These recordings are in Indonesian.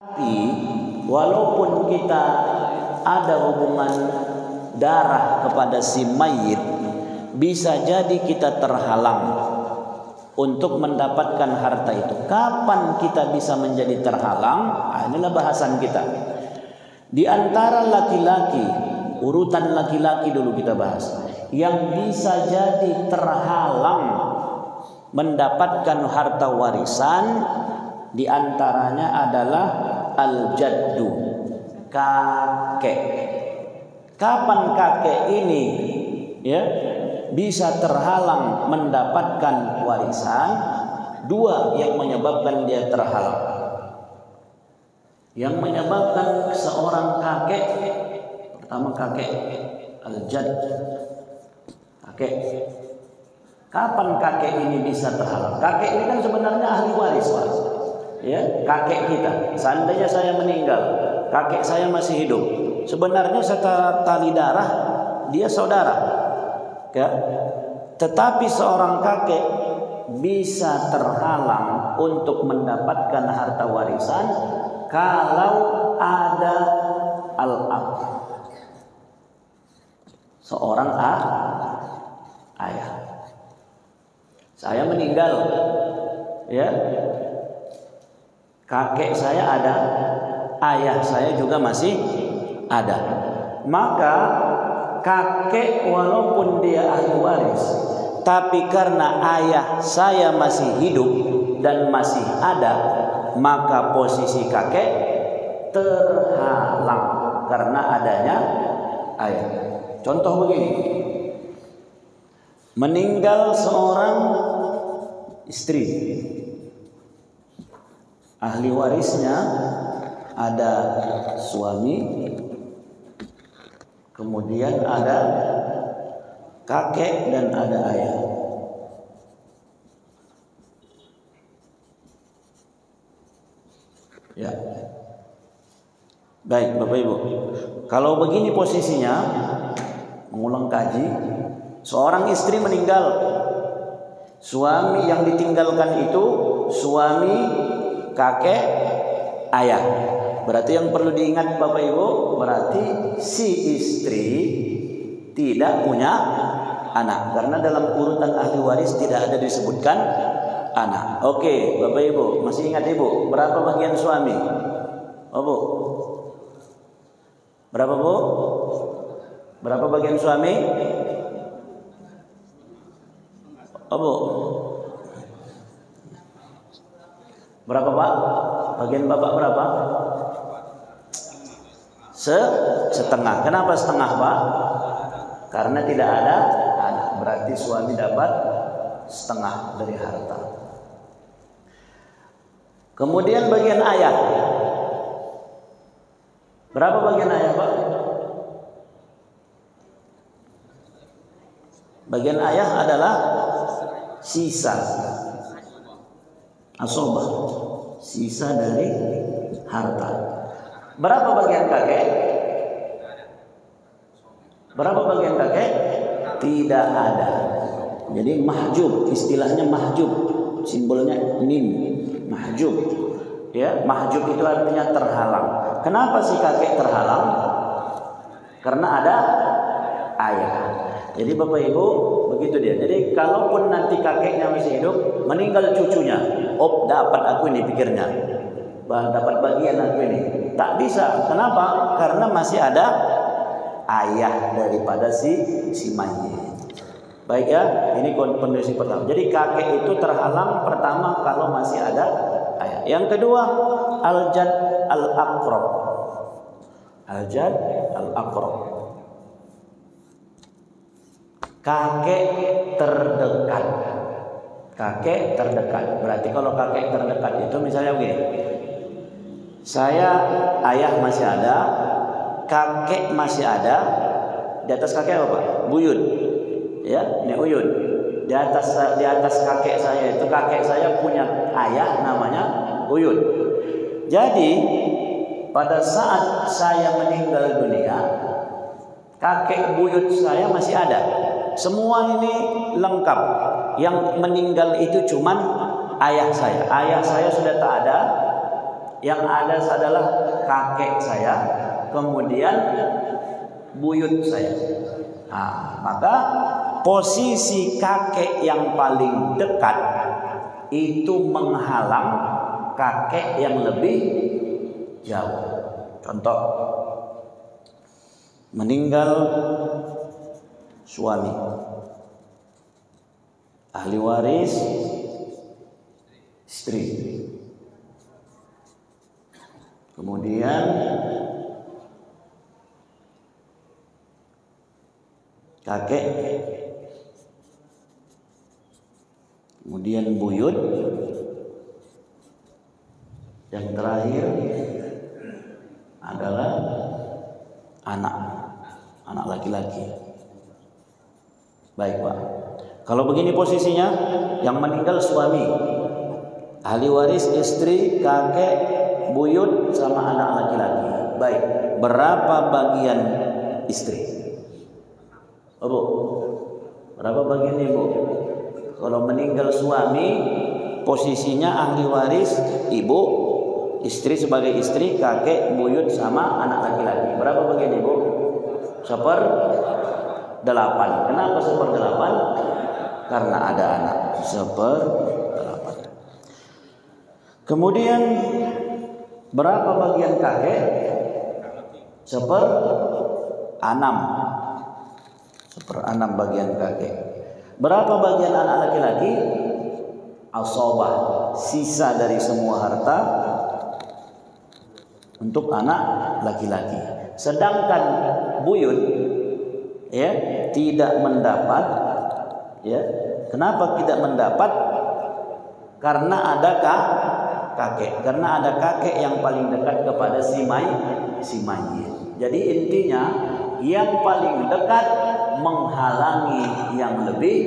Tapi walaupun kita ada hubungan darah kepada si mayit, bisa jadi kita terhalang untuk mendapatkan harta itu. Kapan kita bisa menjadi terhalang? Inilah bahasan kita. Di antara laki-laki, urutan laki-laki dulu kita bahas, yang bisa jadi terhalang mendapatkan harta warisan, di antaranya adalah al-jaddu, kakek. Kapan kakek ini bisa terhalang mendapatkan warisan? Dua yang menyebabkan dia terhalang. Yang menyebabkan seorang kakek, pertama kakek al-jadd, kakek. Kapan kakek ini bisa terhalang? Kakek ini kan sebenarnya ahli waris, Pak. Ya, kakek kita. Seandainya saya meninggal, kakek saya masih hidup. Sebenarnya secara tali darah dia saudara. Ya. Tetapi seorang kakek bisa terhalang untuk mendapatkan harta warisan kalau ada al-ab. Seorang ayah. Saya meninggal, ya. Kakek saya ada, ayah saya juga masih ada. Maka kakek walaupun dia ahli waris, tapi karena ayah saya masih hidup dan masih ada, maka posisi kakek terhalang karena adanya ayah. Contoh begini, meninggal seorang istri, ahli warisnya ada suami, kemudian ada kakek dan ada ayah. Ya. Baik, Bapak Ibu. Kalau begini posisinya, mengulang kaji, seorang istri meninggal, suami yang ditinggalkan itu suami, kakek, ayah. Berarti yang perlu diingat Bapak Ibu, berarti si istri tidak punya anak, karena dalam urutan ahli waris tidak ada disebutkan anak. Oke, Bapak Ibu, masih ingat Ibu, berapa bagian suami? Oh, Bu. Berapa, Bu? Berapa bagian suami? Oh, Bu. Berapa, Pak? Bagian Bapak berapa? Setengah. Kenapa setengah, Pak? Karena tidak ada anak. Berarti suami dapat setengah dari harta. Kemudian bagian ayah. Berapa bagian ayah, Pak? Bagian ayah adalah sisa, asobah, sisa dari harta. Berapa bagian kakek? Berapa bagian kakek? Tidak ada. Jadi mahjub, istilahnya mahjub, simbolnya mim, mahjub. Ya, mahjub itu artinya terhalang. Kenapa si kakek terhalang? Karena ada ayah. Jadi Bapak Ibu begitu dia. Jadi kalaupun nanti kakeknya masih hidup, meninggal cucunya, dapat aku ini pikirnya, dapat bagian aku ini. Tak bisa. Kenapa? Karena masih ada ayah daripada si mayit. Baik ya, ini kondisi pertama. Jadi kakek itu terhalang pertama kalau masih ada ayah. Yang kedua, al-jad al-aqrab. Al-jad al-aqrab. Kakek terdekat. Kakek terdekat. Berarti kalau kakek terdekat itu misalnya begini. Ayah masih ada, kakek masih ada. Di atas kakek apa, Pak? Buyut. Ya, ini uyun. Di atas kakek saya itu, kakek saya punya ayah namanya uyun. Jadi pada saat saya meninggal dunia, kakek buyut saya masih ada. Semua ini lengkap. Yang meninggal itu cuman ayah saya. Ayah saya sudah tak ada. Yang ada adalah kakek saya, kemudian buyut saya. Nah, maka posisi kakek yang paling dekat itu menghalang kakek yang lebih jauh. Contoh, meninggal suami, ahli waris istri, kemudian kakek, kemudian buyut, yang terakhir adalah anak laki-laki. Baik Pak, kalau begini posisinya, yang meninggal suami, ahli waris istri, kakek, buyut, sama anak laki-laki. Baik, berapa bagian istri? Oh Bu, berapa bagian ibu? Kalau meninggal suami, posisinya ahli waris ibu, istri sebagai istri, kakek, buyut, sama anak laki-laki. Berapa bagian ibu? 1/8. Kenapa 1/8? Karena ada anak. 1/8. Kemudian berapa bagian kakek? 1/6. 1/6 bagian kakek. Berapa bagian anak laki-laki? Asobah, sisa dari semua harta untuk anak laki-laki. Sedangkan buyut ya tidak mendapat, ya. Kenapa tidak mendapat? Karena ada kakek. Karena ada kakek yang paling dekat kepada si mayit. Jadi intinya yang paling dekat menghalangi yang lebih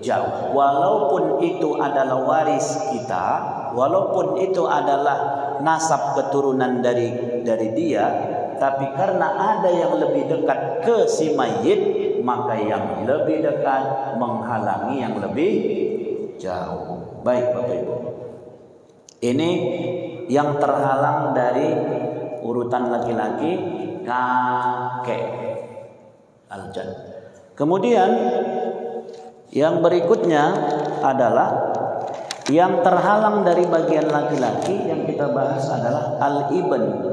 jauh. Walaupun itu adalah waris kita, walaupun itu adalah nasab keturunan dari dia, tapi karena ada yang lebih dekat ke si mayit, maka yang lebih dekat menghalangi yang lebih jauh. Baik Bapak Ibu, ini yang terhalang dari urutan laki-laki, kakek al-jad. Kemudian yang berikutnya adalah yang terhalang dari bagian laki-laki, yang kita bahas adalah al-ibn.